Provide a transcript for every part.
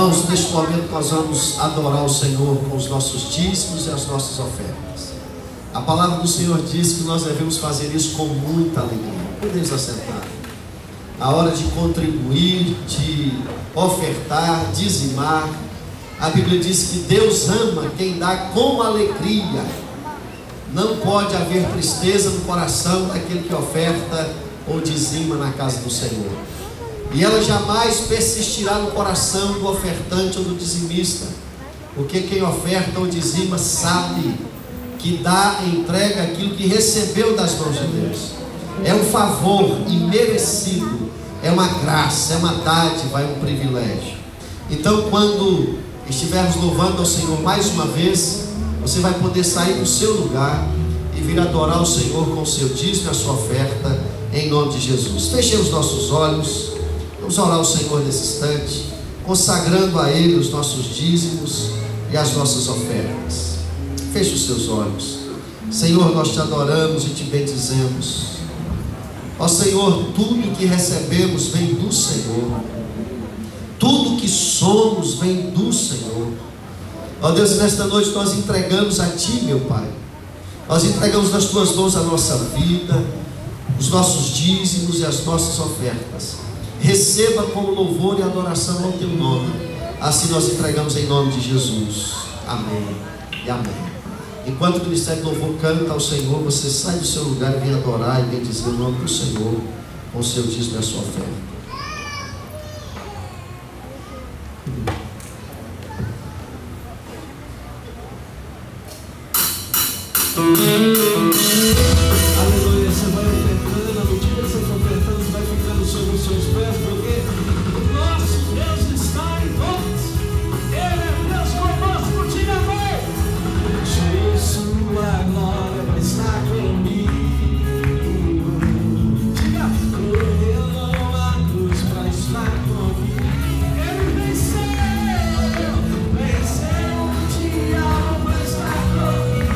Irmãos, neste momento nós vamos adorar o Senhor com os nossos dízimos e as nossas ofertas. A palavra do Senhor diz que nós devemos fazer isso com muita alegria. Podemos assentar. A hora de contribuir, de ofertar, dizimar. A Bíblia diz que Deus ama quem dá com alegria. Não pode haver tristeza no coração daquele que oferta ou dizima na casa do Senhor. E ela jamais persistirá no coração do ofertante ou do dizimista, porque quem oferta ou dizima sabe que dá, entrega aquilo que recebeu das mãos de Deus. É um favor imerecido, é uma graça, é uma dádiva, é um privilégio. Então, quando estivermos louvando ao Senhor mais uma vez, você vai poder sair do seu lugar e vir adorar o Senhor com o seu dízimo e a sua oferta, em nome de Jesus. Fechemos nossos olhos. Vamos orar ao Senhor nesse instante, consagrando a Ele os nossos dízimos e as nossas ofertas. Feche os seus olhos. Senhor, nós te adoramos e te bendizemos. Ó Senhor, tudo que recebemos vem do Senhor. Tudo que somos vem do Senhor. Ó Deus, nesta noite nós entregamos a Ti, meu Pai. Nós entregamos nas Tuas mãos a nossa vida, os nossos dízimos e as nossas ofertas. Receba como louvor e adoração ao Teu nome. Assim nós entregamos em nome de Jesus. Amém e amém. Enquanto o Ministério do Louvor canta ao Senhor, você sai do seu lugar e vem adorar e vem dizer o nome do Senhor com o seu dízimo e a sua oferta. Aleluia, você vai ofertando, à medida que você for ofertando, você vai ficando sobre os seus pés, porque o nosso Deus está em nós. Ele é Deus conosco, diga amém. Sua glória está comigo. Diga, ele levou a cruz para estar comigo. Ele venceu o diabo para estar comigo.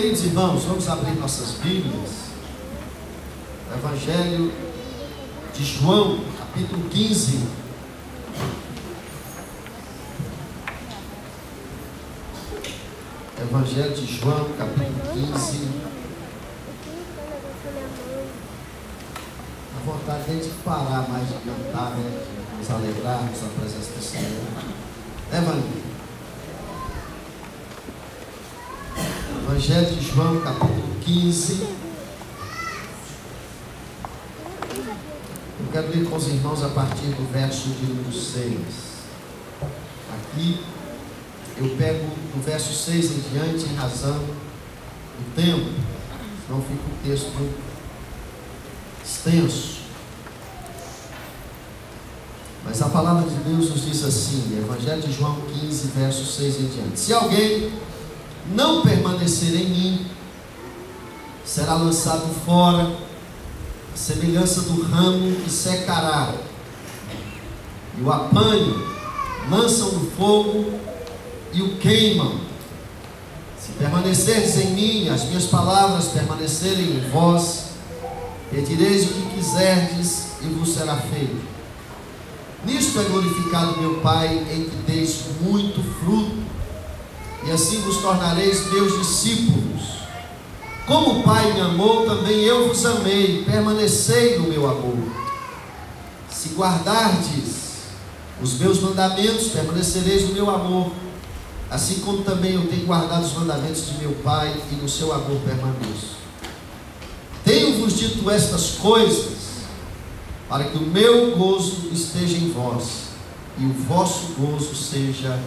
Queridos irmãos, vamos abrir nossas Bíblias. Evangelho de João, capítulo 15. Evangelho de João, capítulo 15. A vontade de parar mais de cantar, né? De nos alegrarmos na presença do Senhor. Evangelho de João, capítulo 15. Eu quero ler com os irmãos a partir do verso de número 6. Aqui eu pego do verso 6 em diante, em razão do tempo, senão fica o texto muito extenso. Mas a palavra de Deus nos diz assim, Evangelho de João 15, verso 6 em diante: se alguém não permanecer em mim, será lançado fora, a semelhança do ramo que secará, e o apanham, lançam no fogo e o queimam. Se permanecerdes em mim, as minhas palavras permanecerem em vós, pedireis o que quiserdes e vos será feito. Nisto é glorificado meu Pai, em que deis muito fruto, e assim vos tornareis meus discípulos. Como o Pai me amou, também eu vos amei, permanecei no meu amor. Se guardardes os meus mandamentos, permanecereis no meu amor, assim como também eu tenho guardado os mandamentos de meu Pai, e no seu amor permaneço. Tenho-vos dito estas coisas, para que o meu gozo esteja em vós, e o vosso gozo seja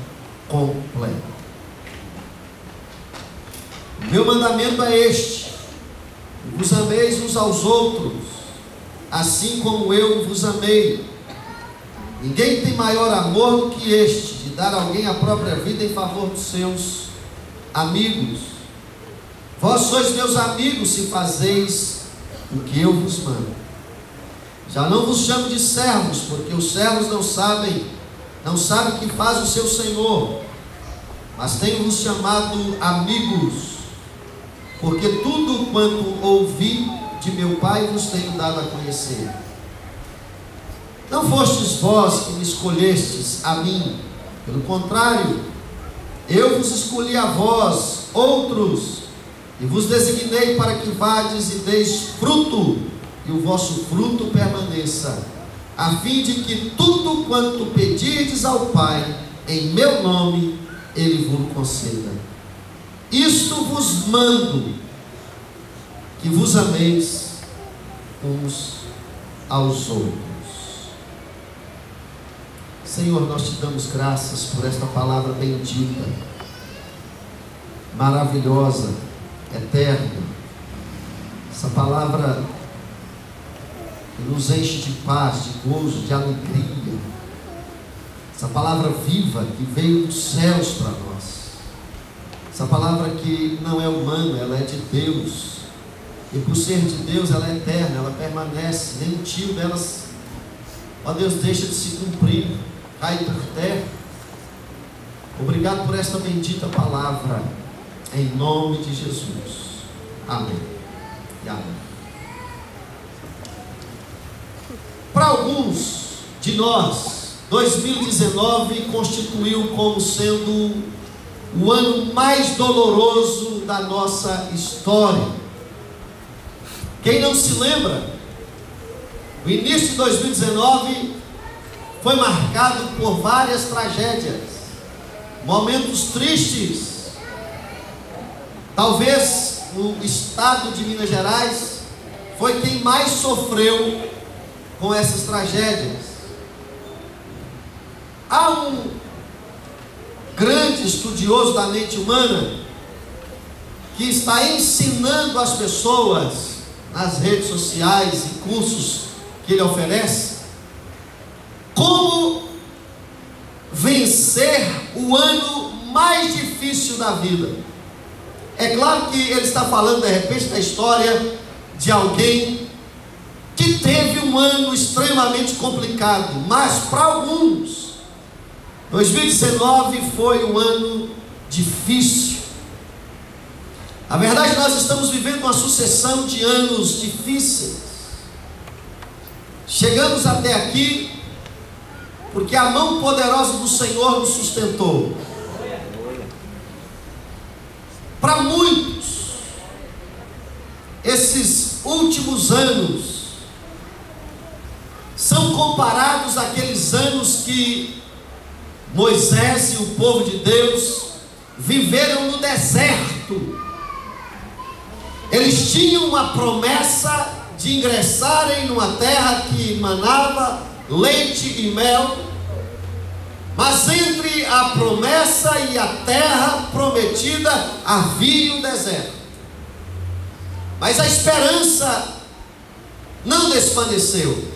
completo. O meu mandamento é este: vos ameis uns aos outros, assim como eu vos amei. Ninguém tem maior amor do que este, de dar a alguém a própria vida em favor dos seus amigos. Vós sois meus amigos se fazeis o que eu vos mando. Já não vos chamo de servos, porque os servos não sabem o que faz o seu senhor, mas tenho-vos chamado amigos, porque tudo quanto ouvi de meu Pai vos tenho dado a conhecer. Não fostes vós que me escolhestes a mim, pelo contrário, eu vos escolhi a vós, outros, e vos designei para que vades e deis fruto, e o vosso fruto permaneça, a fim de que tudo quanto pedirdes ao Pai, em meu nome, Ele vos conceda. Isto vos mando, que vos ameis uns aos outros. Senhor, nós te damos graças por esta palavra bendita, maravilhosa, eterna. Essa palavra que nos enche de paz, de gozo, de alegria. Essa palavra viva que veio dos céus para nós. Essa palavra que não é humana, ela é de Deus. E por ser de Deus, ela é eterna, ela permanece. Nem um tio delas, ó Deus, deixa de se cumprir, cai por terra. Obrigado por esta bendita palavra, em nome de Jesus. Amém e amém. Para alguns de nós, 2019 constituiu como sendo o ano mais doloroso da nossa história. Quem não se lembra, o início de 2019 foi marcado por várias tragédias, momentos tristes. Talvez o estado de Minas Gerais foi quem mais sofreu com essas tragédias. Há um grande estudioso da mente humana que está ensinando as pessoas nas redes sociais e cursos que ele oferece como vencer o ano mais difícil da vida. É claro que ele está falando de repente da história de alguém que teve um ano extremamente complicado, mas para alguns 2019 foi um ano difícil. A verdade, nós estamos vivendo uma sucessão de anos difíceis. Chegamos até aqui porque a mão poderosa do Senhor nos sustentou. Para muitos, esses últimos anos são comparados àqueles anos que Moisés e o povo de Deus viveram no deserto. Eles tinham uma promessa de ingressarem numa terra que manava leite e mel, mas entre a promessa e a terra prometida havia um deserto. Mas a esperança não desvaneceu,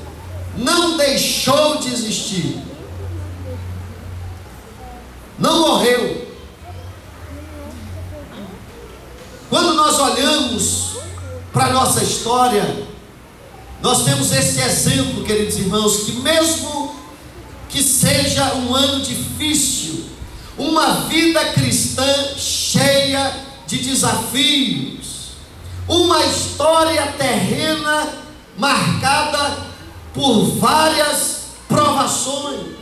não deixou de existir, não morreu. Quando nós olhamos para a nossa história, nós temos esse exemplo, queridos irmãos, que mesmo que seja um ano difícil, uma vida cristã cheia de desafios, uma história terrena marcada por várias provações,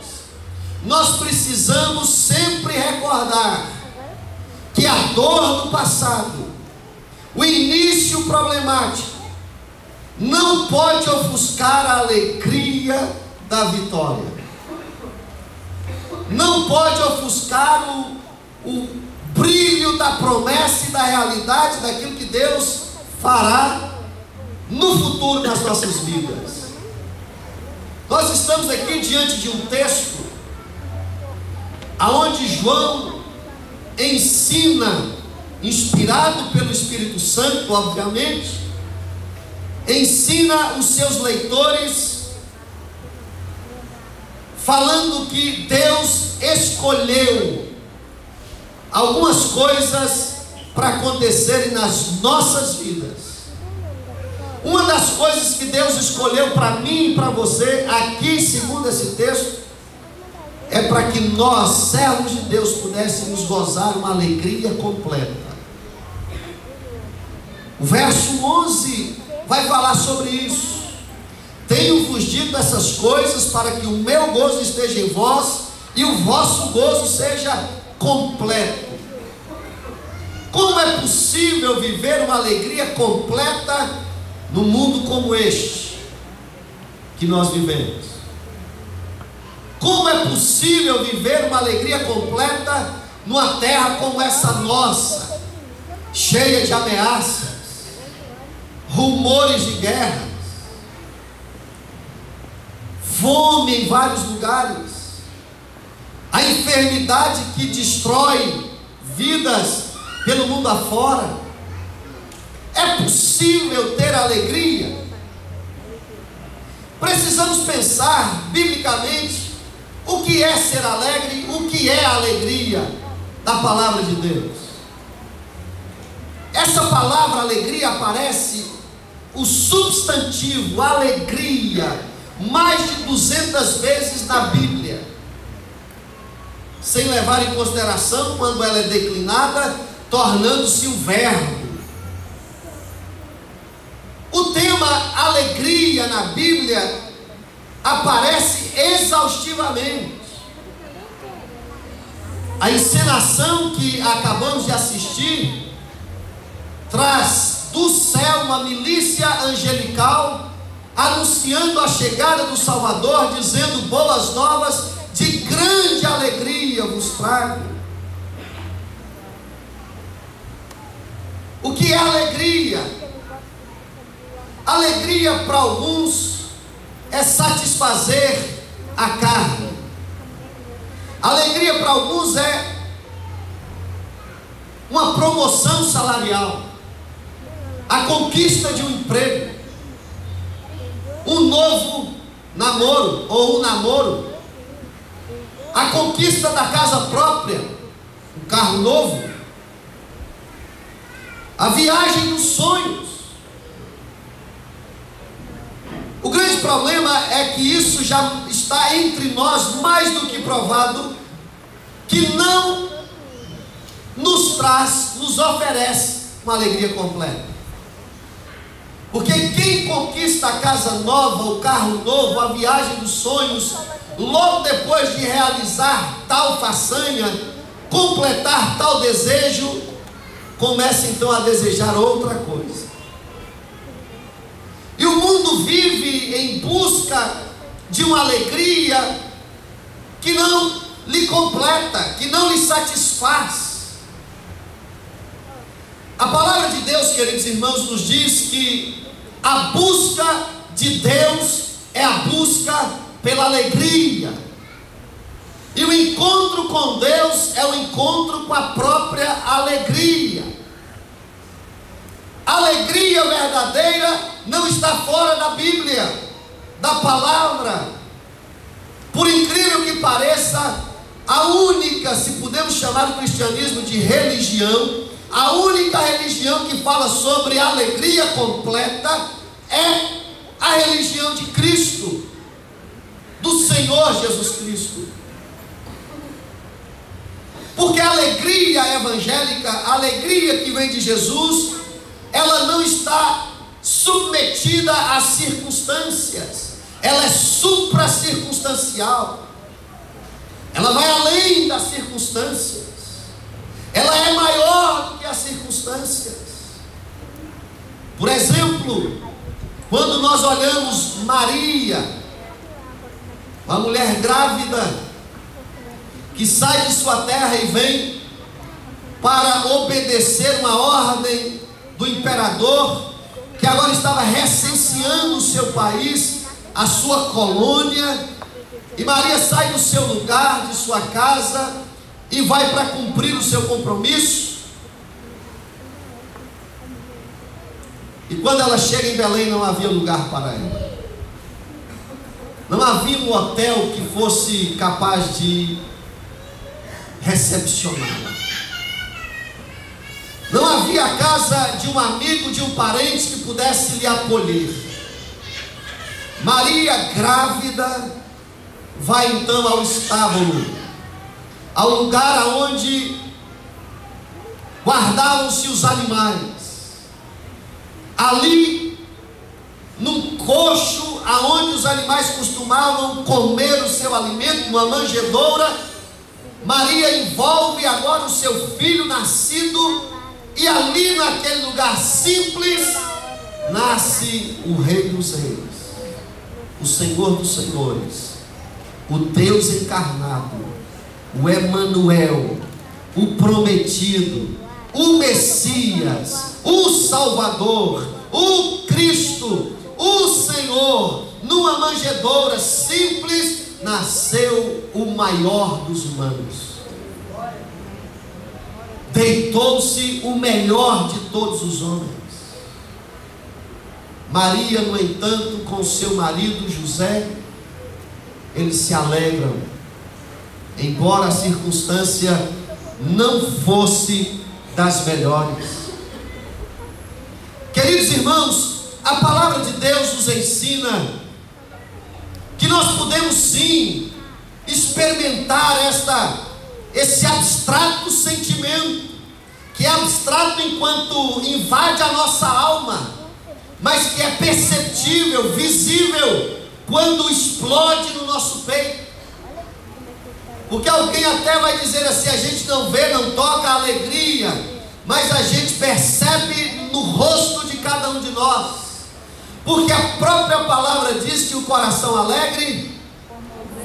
nós precisamos sempre recordar que a dor do passado, o início problemático, não pode ofuscar a alegria da vitória, não pode ofuscar o brilho da promessa e da realidade daquilo que Deus fará no futuro nas nossas vidas. Nós estamos aqui diante de um texto aonde João ensina, inspirado pelo Espírito Santo, obviamente, ensina os seus leitores, falando que Deus escolheu algumas coisas para acontecerem nas nossas vidas. Uma das coisas que Deus escolheu para mim e para você, aqui segundo esse texto, é para que nós, servos de Deus, pudéssemos gozar uma alegria completa. O verso 11 vai falar sobre isso. Tenho-vos dito essas coisas para que o meu gozo esteja em vós e o vosso gozo seja completo. Como é possível viver uma alegria completa num mundo como este que nós vivemos? Como é possível viver uma alegria completa numa terra como essa nossa, cheia de ameaças, rumores de guerra, fome em vários lugares, a enfermidade que destrói vidas pelo mundo afora? É possível ter alegria? Precisamos pensar biblicamente o que é ser alegre, o que é a alegria da palavra de Deus. Essa palavra alegria aparece, o substantivo alegria, mais de 200 vezes na Bíblia, sem levar em consideração quando ela é declinada, tornando-se um verbo. O tema alegria na Bíblia aparece exaustivamente. A encenação que acabamos de assistir traz do céu uma milícia angelical anunciando a chegada do Salvador, dizendo boas novas de grande alegria vos trago. O que é alegria? Alegria para alguns é satisfazer a carne. Alegria para alguns é uma promoção salarial, a conquista de um emprego, um novo namoro ou um namoro, a conquista da casa própria, um carro novo, a viagem dos sonhos. O grande problema é que isso já está entre nós mais do que provado, que não nos traz, nos oferece uma alegria completa. Porque quem conquista a casa nova, o carro novo, a viagem dos sonhos, logo depois de realizar tal façanha, completar tal desejo, começa então a desejar outra coisa. E o mundo vive em busca de uma alegria que não lhe completa, que não lhe satisfaz. A palavra de Deus, queridos irmãos, nos diz que a busca de Deus é a busca pela alegria. E o encontro com Deus é o encontro com a própria alegria. A alegria verdadeira não está fora da Bíblia, da palavra. Por incrível que pareça, a única, se podemos chamar o cristianismo de religião, a única religião que fala sobre alegria completa é a religião de Cristo, do Senhor Jesus Cristo. Porque a alegria evangélica, a alegria que vem de Jesus, ela não está submetida às circunstâncias, ela é supracircunstancial, ela vai além das circunstâncias, ela é maior do que as circunstâncias. Por exemplo, quando nós olhamos Maria, uma mulher grávida, que sai de sua terra e vem para obedecer uma ordem do imperador, que agora estava recenseando o seu país, a sua colônia, e Maria sai do seu lugar, de sua casa, e vai para cumprir o seu compromisso. E quando ela chega em Belém, não havia lugar para ela. Não havia um hotel que fosse capaz de recepcioná-la. Não havia a casa de um amigo, de um parente que pudesse lhe acolher. Maria, grávida, vai então ao estábulo, ao lugar onde guardavam-se os animais. Ali, num coxo aonde os animais costumavam comer o seu alimento, numa manjedoura, Maria envolve agora o seu filho nascido, e ali naquele lugar simples nasce o Rei dos Reis, o Senhor dos Senhores, o Deus encarnado, o Emanuel, o prometido, o Messias, o Salvador, o Cristo, o Senhor. Numa manjedoura simples nasceu o maior dos humanos. Deitou-se o melhor de todos os homens. Maria, no entanto, com seu marido José, eles se alegram, embora a circunstância não fosse das melhores. Queridos irmãos, a palavra de Deus nos ensina que nós podemos sim experimentar esse abstrato sentimento, que é abstrato enquanto invade a nossa alma, mas que é perceptível, visível, quando explode no nosso peito. Porque alguém até vai dizer assim: a gente não vê, não toca a alegria, mas a gente percebe no rosto de cada um de nós, porque a própria palavra diz que o coração alegre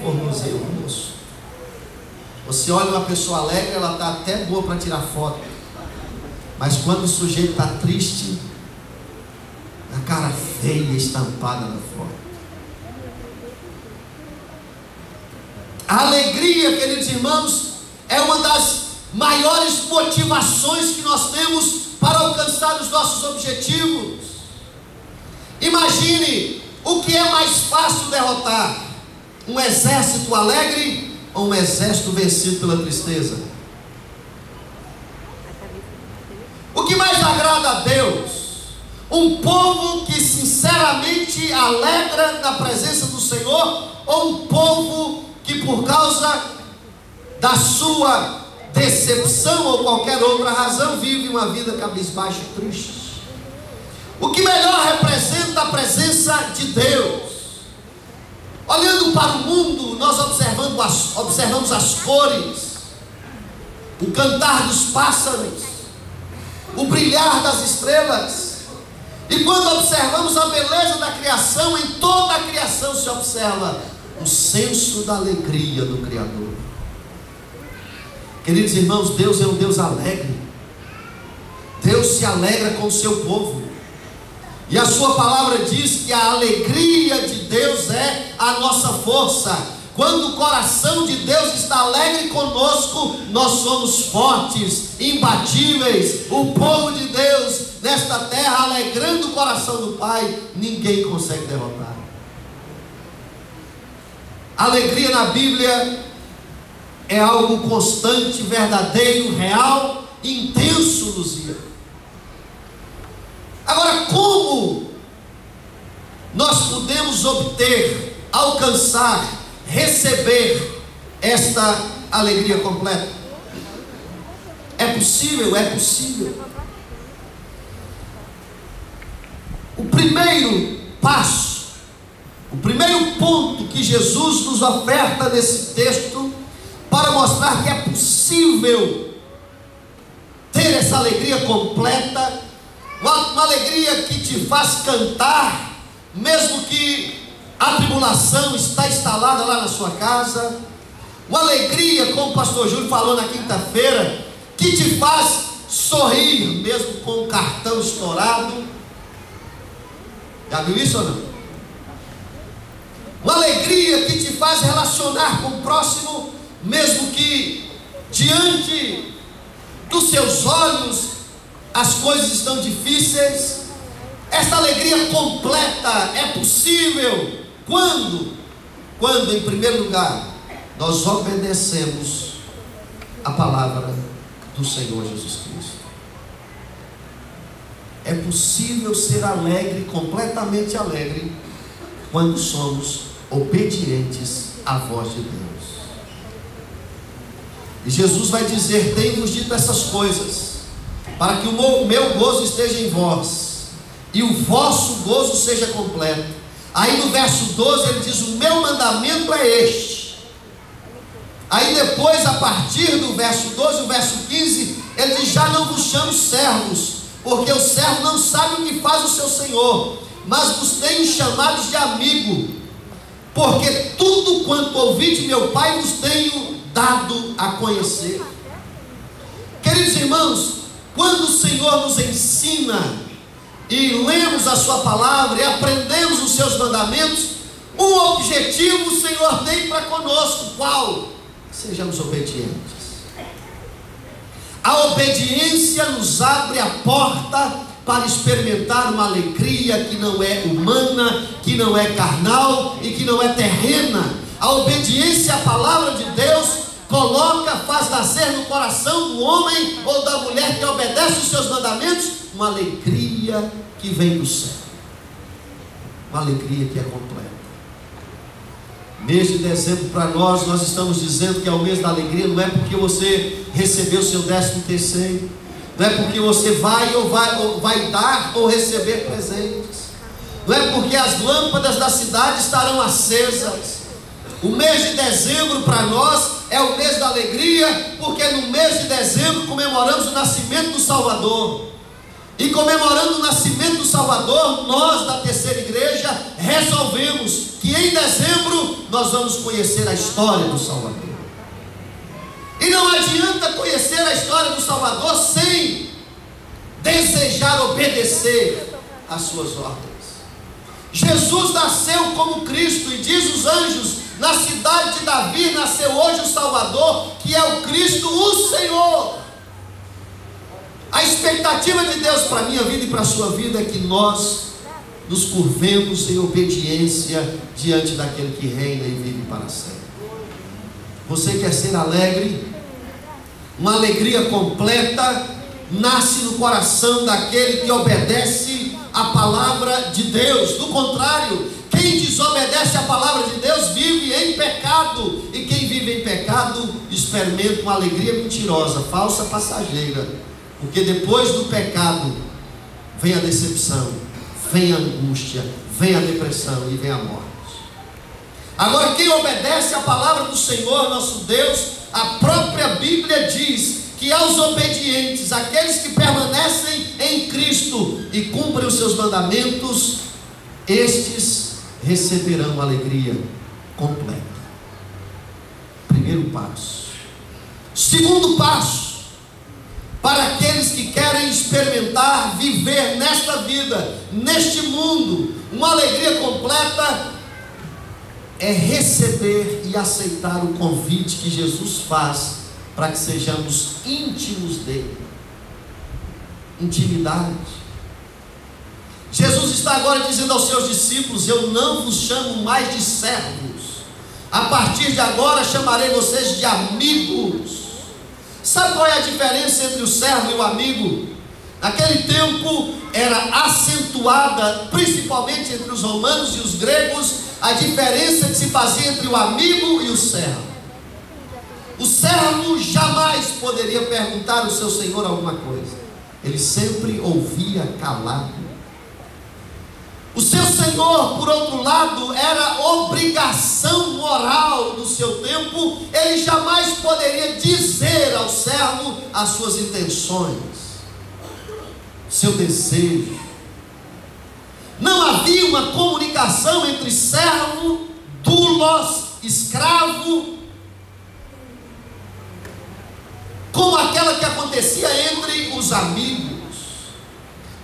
formoseia o moço. Você olha uma pessoa alegre, ela está até boa para tirar foto, mas quando o sujeito está triste, a cara feia estampada na foto. A alegria, queridos irmãos, é uma das maiores motivações que nós temos para alcançar os nossos objetivos. Imagine o que é mais fácil derrotar: um exército alegre ou um exército vencido pela tristeza? O que mais agrada a Deus? Um povo que sinceramente alegra na presença do Senhor, ou um povo que por causa da sua decepção ou qualquer outra razão, vive uma vida cabisbaixo e triste. O que melhor representa a presença de Deus. Olhando para o mundo, nós observamos as cores, o cantar dos pássaros, o brilhar das estrelas. E quando observamos a beleza da criação, em toda a criação se observa o senso da alegria do Criador. Queridos irmãos, Deus é um Deus alegre. Deus se alegra com o seu povo. E a sua palavra diz que a alegria de Deus é a nossa força. Quando o coração de Deus está alegre conosco, nós somos fortes, imbatíveis. O povo de Deus nesta terra, alegrando o coração do Pai, ninguém consegue derrotar. Alegria na Bíblia é algo constante, verdadeiro, real, intenso, Luzia. Agora, como nós podemos obter, alcançar, receber esta alegria completa? É possível? É possível. O primeiro passo, o primeiro ponto que Jesus nos oferta nesse texto, para mostrar que é possível ter essa alegria completa, uma alegria que te faz cantar, mesmo que a tribulação está instalada lá na sua casa, uma alegria, como o pastor Júlio falou na quinta-feira, que te faz sorrir, mesmo com o cartão estourado. Já viu isso ou não? Uma alegria que te faz relacionar com o próximo, mesmo que diante dos seus olhos as coisas estão difíceis. Esta alegria completa é possível quando, em primeiro lugar, nós obedecemos a palavra do Senhor Jesus Cristo. É possível ser alegre, completamente alegre, quando somos obedientes à voz de Deus. E Jesus vai dizer: tenho-vos dito essas coisas, para que o meu gozo esteja em vós, e o vosso gozo seja completo. Aí no verso 12 ele diz: o meu mandamento é este. Aí depois, a partir do verso 12, o verso 15, ele diz: já não vos chamo servos, porque o servo não sabe o que faz o seu senhor, mas vos tenho chamados de amigo, porque tudo quanto ouvi de meu Pai vos tenho dado a conhecer. Queridos irmãos, quando o Senhor nos ensina e lemos a sua palavra e aprendemos os seus mandamentos, um objetivo o Senhor tem para conosco. Qual? Sejamos obedientes. A obediência nos abre a porta para experimentar uma alegria que não é humana, que não é carnal e que não é terrena. A obediência à palavra de Deus faz nascer no coração do homem ou da mulher que obedece os seus mandamentos uma alegria que vem do céu, uma alegria que é completa. Mês de dezembro para nós estamos dizendo que é o mês da alegria. Não é porque você recebeu o seu 13º, não é porque você vai dar ou receber presentes, não é porque as lâmpadas da cidade estarão acesas. O mês de dezembro para nós é o mês da alegria, porque no mês de dezembro comemoramos o nascimento do Salvador. E comemorando o nascimento do Salvador, nós da Terceira Igreja resolvemos que em dezembro nós vamos conhecer a história do Salvador. E não adianta conhecer a história do Salvador sem desejar obedecer às suas ordens. Jesus nasceu como Cristo, e diz os anjos: na cidade de Davi nasceu hoje o Salvador, que é o Cristo, o Senhor. A expectativa de Deus para a minha vida e para a sua vida é que nós nos curvemos em obediência diante daquele que reina e vive para sempre. Você quer ser alegre? Uma alegria completa nasce no coração daquele que obedece a palavra de Deus. Do contrário, quem desobedece a palavra de Deus vive em pecado, e quem vive em pecado pecado, experimenta uma alegria mentirosa, falsa, passageira, porque depois do pecado vem a decepção, vem a angústia, vem a depressão e vem a morte. Agora, quem obedece à palavra do Senhor nosso Deus, a própria Bíblia diz que aos obedientes, aqueles que permanecem em Cristo e cumprem os seus mandamentos, estes receberão alegria completa. Primeiro passo. Segundo passo, para aqueles que querem experimentar, viver nesta vida, neste mundo, uma alegria completa, é receber e aceitar o convite que Jesus faz para que sejamos íntimos dele. Intimidade. Jesus está agora dizendo aos seus discípulos: eu não vos chamo mais de servos, a partir de agora chamarei vocês de amigos. Sabe qual é a diferença entre o servo e o amigo? Naquele tempo era acentuada, principalmente entre os romanos e os gregos, a diferença que se fazia entre o amigo e o servo. O servo jamais poderia perguntar ao seu senhor alguma coisa, ele sempre ouvia calado. O seu senhor, por outro lado, era obrigação moral do seu tempo, ele jamais poderia dizer ao servo as suas intenções, seu desejo. Não havia uma comunicação entre servo, doulos, escravo, como aquela que acontecia entre os amigos.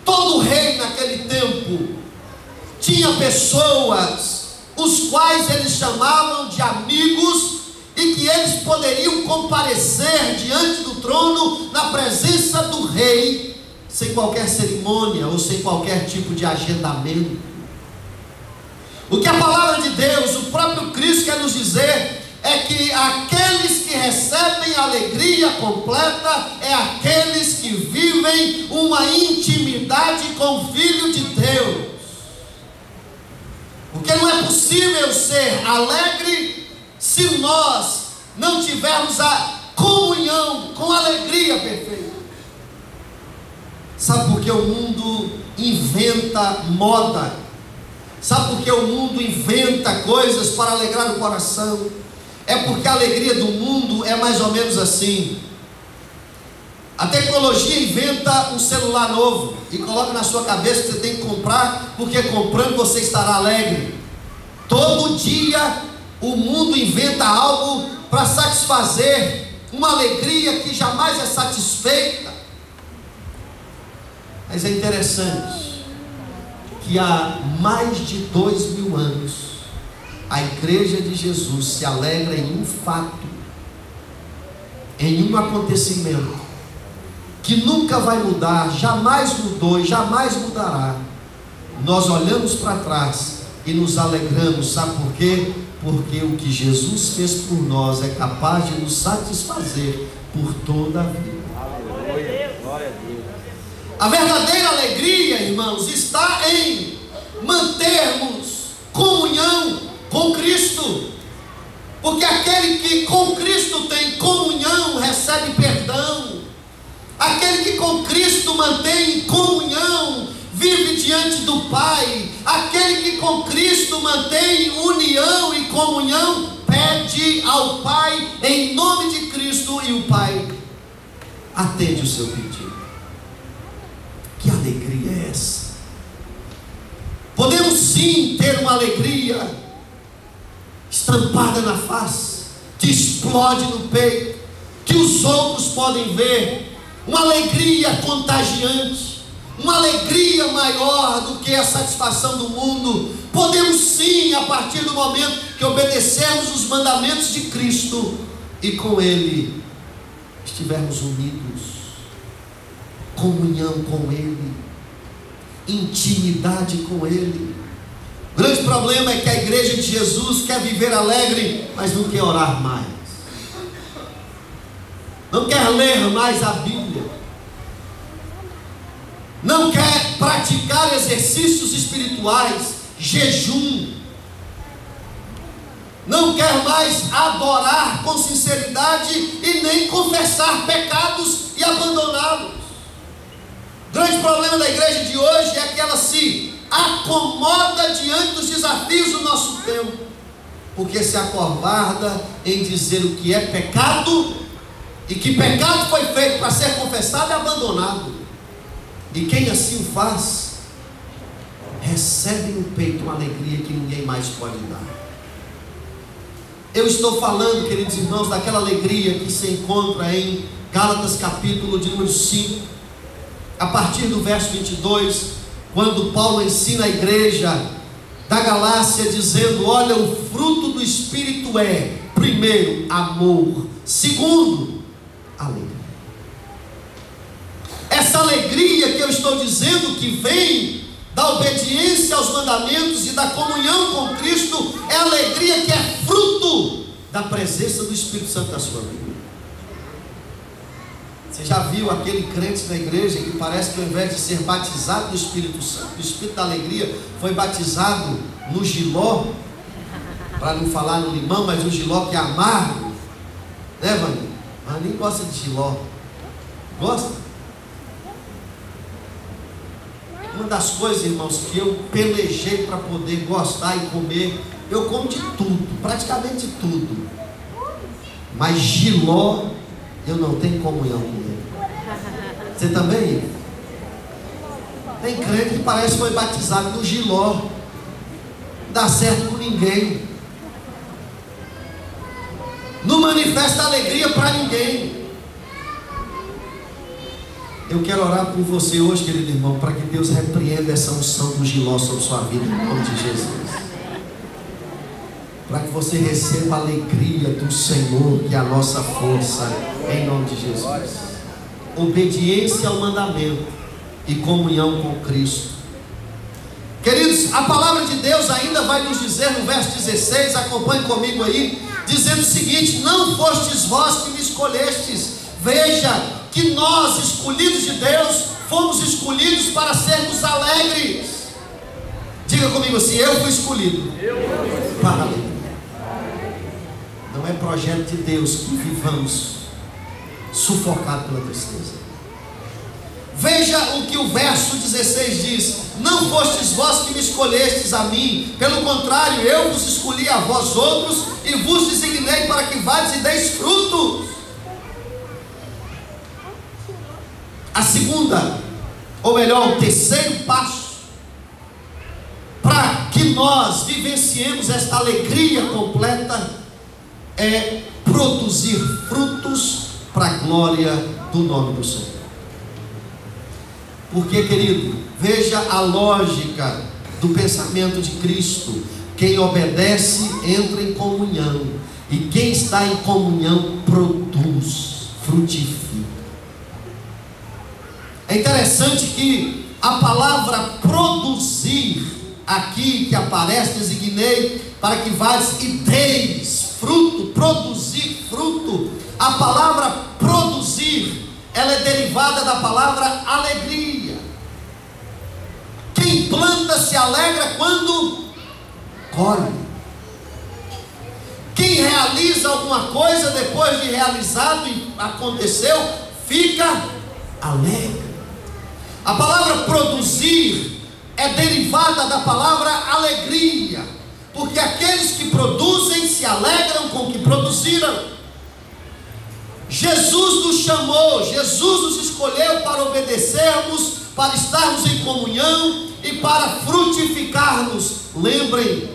Todo rei naquele tempo tinha pessoas os quais eles chamavam de amigos e que eles poderiam comparecer diante do trono na presença do rei sem qualquer cerimônia ou sem qualquer tipo de agendamento. O que a palavra de Deus, o próprio Cristo quer nos dizer é que aqueles que recebem alegria completa é aqueles que vivem uma intimidade com o Filho de Deus. Porque não é possível ser alegre se nós não tivermos a comunhão com a alegria perfeita. Sabe por que o mundo inventa moda? Sabe por que o mundo inventa coisas para alegrar o coração? É porque a alegria do mundo é mais ou menos assim. A tecnologia inventa um celular novo e coloca na sua cabeça que você tem que comprar, porque comprando você estará alegre. Todo dia o mundo inventa algo para satisfazer uma alegria que jamais é satisfeita. Mas é interessante que há mais de 2000 anos a igreja de Jesus se alegra em um fato, em um acontecimento que nunca vai mudar, jamais mudou e jamais mudará. Nós olhamos para trás e nos alegramos, sabe por quê? Porque o que Jesus fez por nós é capaz de nos satisfazer por toda a vida. Aleluia, glória a Deus. A verdadeira alegria, irmãos, está em mantermos comunhão com Cristo, porque aquele que com Cristo tem comunhão recebe perdão. Aquele que com Cristo mantém comunhão vive diante do Pai. Aquele que com Cristo mantém união e comunhão pede ao Pai em nome de Cristo e o Pai atende o seu pedido. Que alegria é essa? Podemos sim ter uma alegria estampada na face, que explode no peito, que os outros podem ver. Uma alegria contagiante, uma alegria maior do que a satisfação do mundo. Podemos sim, a partir do momento que obedecemos os mandamentos de Cristo e com Ele estivermos unidos, comunhão com Ele, intimidade com Ele. O grande problema é que a igreja de Jesus quer viver alegre, mas não quer orar mais, não quer ler mais a Bíblia, não quer praticar exercícios espirituais, jejum. não quer mais adorar com sinceridade e nem confessar pecados e abandoná-los. O grande problema da igreja de hoje é que ela se acomoda diante dos desafios do nosso tempo, porque se acovarda em dizer o que é pecado, e que pecado foi feito para ser confessado e abandonado. E quem assim o faz, recebe no peito uma alegria que ninguém mais pode dar. Eu estou falando, queridos irmãos, daquela alegria que se encontra em Gálatas capítulo de número 5, a partir do verso 22, quando Paulo ensina a igreja da Galácia, dizendo: olha, o fruto do Espírito é, primeiro, amor, segundo, alegria. Essa alegria que eu estou dizendo que vem da obediência aos mandamentos e da comunhão com Cristo, é a alegria que é fruto da presença do Espírito Santo na sua vida. Você já viu aquele crente na igreja que parece que ao invés de ser batizado do Espírito Santo, do Espírito da alegria, foi batizado no jiló, para não falar no limão, mas o jiló que é amargo, né, Vaninho? Vaninho gosta de jiló. Gosta? Uma das coisas, irmãos, que eu pelejei para poder gostar e comer, eu como de tudo, praticamente tudo, mas jiló eu não tenho comunhão com ele. Você também? Tem crente que parece que foi batizado no jiló, não dá certo com ninguém, não manifesta alegria para ninguém. Eu quero orar por você hoje, querido irmão, para que Deus repreenda essa unção do jiló sobre sua vida, em nome de Jesus. Para que você receba a alegria do Senhor, que é a nossa força, em nome de Jesus. Obediência ao mandamento e comunhão com Cristo. Queridos, a palavra de Deus ainda vai nos dizer no verso 16, acompanhe comigo aí, dizendo o seguinte: não fostes vós que me escolhestes. Veja que nós, escolhidos de Deus, fomos escolhidos para sermos alegres. Diga comigo assim: eu fui escolhido para alegria. Não é projeto de Deus que vivamos sufocados pela tristeza. Veja o que o verso 16 diz: não fostes vós que me escolhestes a mim, pelo contrário, eu vos escolhi a vós outros e vos designei para que vades e deis frutos. A segunda, ou melhor, o terceiro passo para que nós vivenciemos esta alegria completa é produzir frutos para a glória do nome do Senhor. Porque, querido, veja a lógica do pensamento de Cristo: quem obedece entra em comunhão, e quem está em comunhão produz, frutifica. É interessante que a palavra produzir aqui que aparece, designei para que vades e deis fruto, produzir fruto. A palavra produzir, ela é derivada da palavra alegria. Quem planta se alegra quando colhe. Quem realiza alguma coisa depois de realizado e aconteceu, fica alegre. A palavra produzir é derivada da palavra alegria, porque aqueles que produzem se alegram com o que produziram. Jesus nos chamou, Jesus nos escolheu para obedecermos, para estarmos em comunhão e para frutificarmos. Lembrem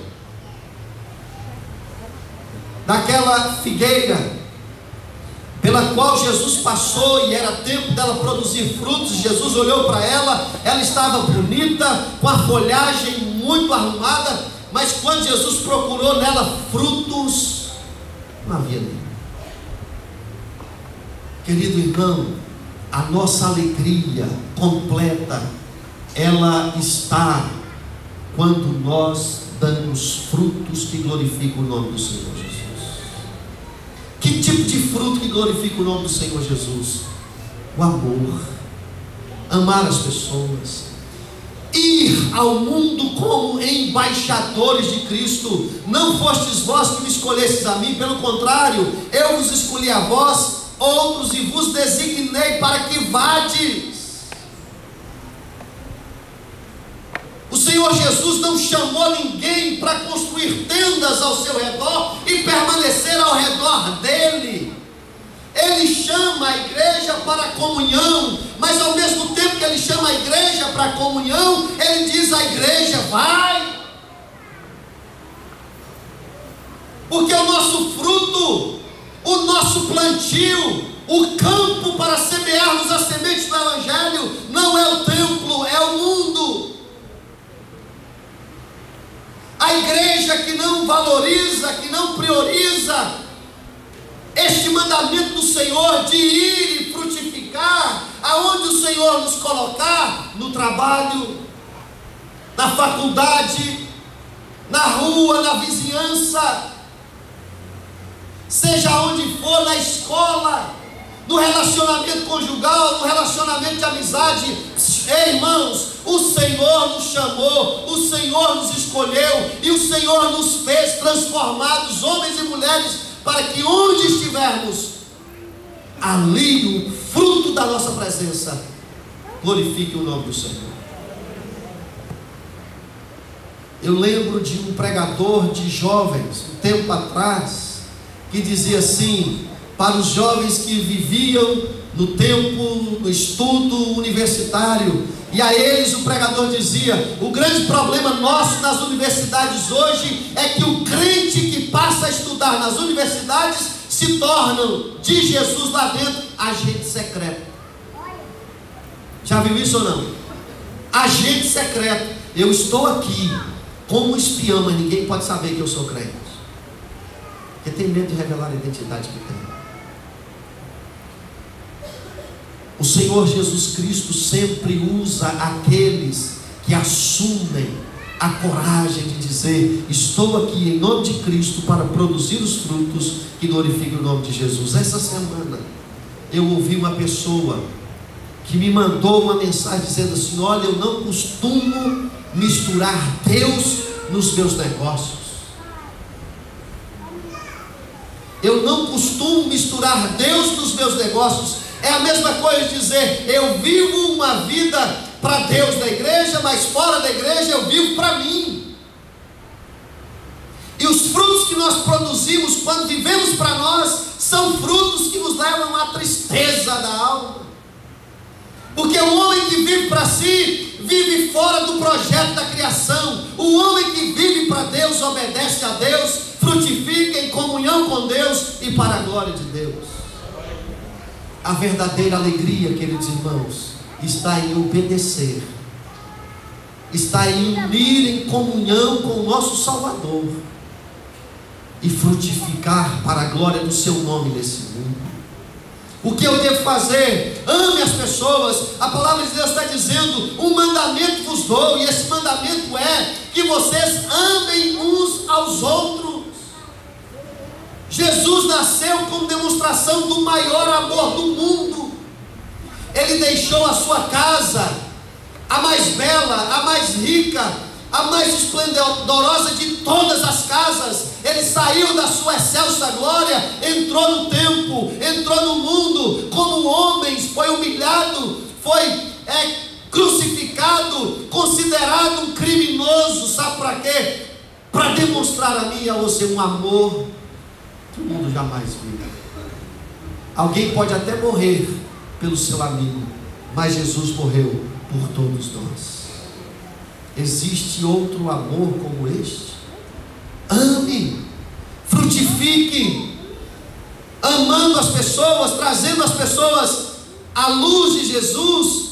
daquela figueira pela qual Jesus passou, e era tempo dela produzir frutos. Jesus olhou para ela, ela estava bonita, com a folhagem muito arrumada, mas quando Jesus procurou nela frutos, não havia nenhum. Querido irmão, a nossa alegria completa, ela está quando nós damos frutos que glorificam o nome do Senhor Jesus. Que tipo de fruto que glorifica o nome do Senhor Jesus? O amor, amar as pessoas. ir ao mundo como embaixadores de Cristo. Não fostes vós que me escolhestes a mim, pelo contrário, eu vos escolhi a vós, outros, e vos designei para que vades. O Senhor Jesus não chamou ninguém para construir tendas ao seu redor e permanecer ao redor dele. Ele chama a igreja para a comunhão, mas ao mesmo tempo que ele chama a igreja para a comunhão, ele diz à igreja: vai. Porque o nosso fruto, o nosso plantio, o campo para semearmos as sementes do Evangelho, não é o templo, é o mundo. A igreja que não valoriza, que não prioriza este mandamento do Senhor de ir e frutificar, aonde o Senhor nos colocar, no trabalho, na faculdade, na rua, na vizinhança, seja onde for, na escola, no relacionamento conjugal, no relacionamento de amizade. Ei, irmãos, o Senhor nos chamou, o Senhor nos escolheu e o Senhor nos fez transformados, homens e mulheres, para que onde estivermos, ali o fruto da nossa presença glorifique o nome do Senhor. Eu lembro de um pregador de jovens, um tempo atrás, que dizia assim, para os jovens que viviam no tempo, no estudo universitário, e a eles o pregador dizia: o grande problema nosso nas universidades hoje é que o crente que passa a estudar nas universidades se tornam de Jesus lá dentro agente secreto. Já viu isso ou não? Agente secreto. Eu estou aqui como espião, mas ninguém pode saber que eu sou crente, porque tem medo de revelar a identidade que tem. O Senhor Jesus Cristo sempre usa aqueles que assumem a coragem de dizer: estou aqui em nome de Cristo para produzir os frutos que glorificam o nome de Jesus. Essa semana eu ouvi uma pessoa que me mandou uma mensagem dizendo assim: olha, eu não costumo misturar Deus nos meus negócios. Eu não costumo misturar Deus nos meus negócios. É a mesma coisa dizer: eu vivo uma vida para Deus na igreja, mas fora da igreja eu vivo para mim. E os frutos que nós produzimos quando vivemos para nós são frutos que nos levam à tristeza da alma. Porque o homem que vive para si vive fora do projeto da criação. O homem que vive para Deus obedece a Deus, frutifica em comunhão com Deus e para a glória de Deus. A verdadeira alegria, queridos irmãos, está em obedecer, está em unir em comunhão com o nosso Salvador e frutificar para a glória do seu nome nesse mundo. O que eu devo fazer? Ame as pessoas. A palavra de Deus está dizendo: um mandamento vos dou, e esse mandamento é que vocês amem uns aos outros. Jesus nasceu como demonstração do maior amor do mundo. Ele deixou a sua casa, a mais bela, a mais rica, a mais esplendorosa de todas as casas. Ele saiu da sua excelsa glória, entrou no tempo, entrou no mundo como homem, foi humilhado, foi crucificado, considerado um criminoso. Sabe para quê? Para demonstrar a mim e a você um amor que o mundo jamais viu. Alguém pode até morrer pelo seu amigo, mas Jesus morreu por todos nós. Existe outro amor como este? Ame, frutifique, amando as pessoas, trazendo as pessoas à luz de Jesus.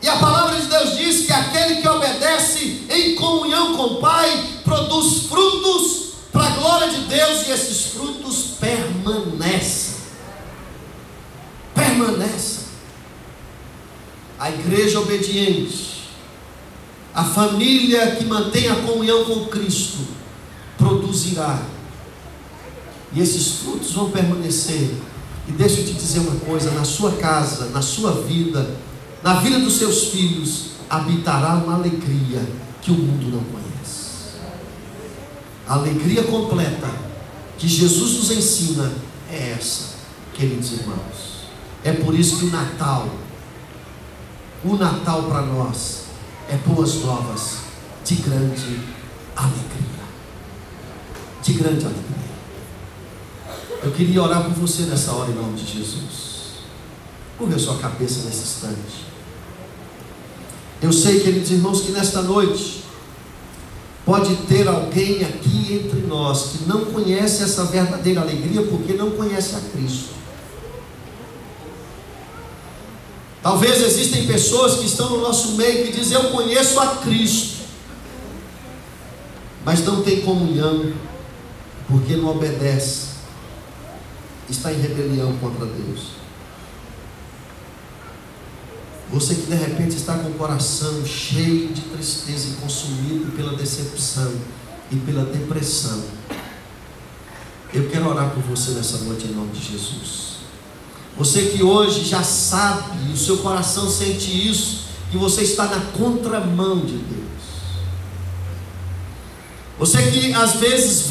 E a palavra de Deus diz que aquele que obedece em comunhão com o Pai produz frutos para a glória de Deus, e esses frutos permanecem. A igreja obediente, a família que mantém a comunhão com Cristo, produzirá, e esses frutos vão permanecer. E deixa eu te dizer uma coisa: na sua casa, na sua vida, na vida dos seus filhos, habitará uma alegria que o mundo não conhece. A alegria completa que Jesus nos ensina é essa, queridos irmãos. É por isso que o Natal para nós é boas novas de grande alegria. De grande alegria. Eu queria orar por você nessa hora em nome de Jesus. Curva a sua cabeça nesse instante. Eu sei, queridos irmãos, que nesta noite pode ter alguém aqui entre nós que não conhece essa verdadeira alegria porque não conhece a Cristo. Talvez existem pessoas que estão no nosso meio que dizem: eu conheço a Cristo, mas não tem comunhão porque não obedece, está em rebelião contra Deus. Você que de repente está com o coração cheio de tristeza e consumido pela decepção e pela depressão, eu quero orar por você nessa noite em nome de Jesus. Você que hoje já sabe, o seu coração sente isso, que você está na contramão de Deus. Você que às vezes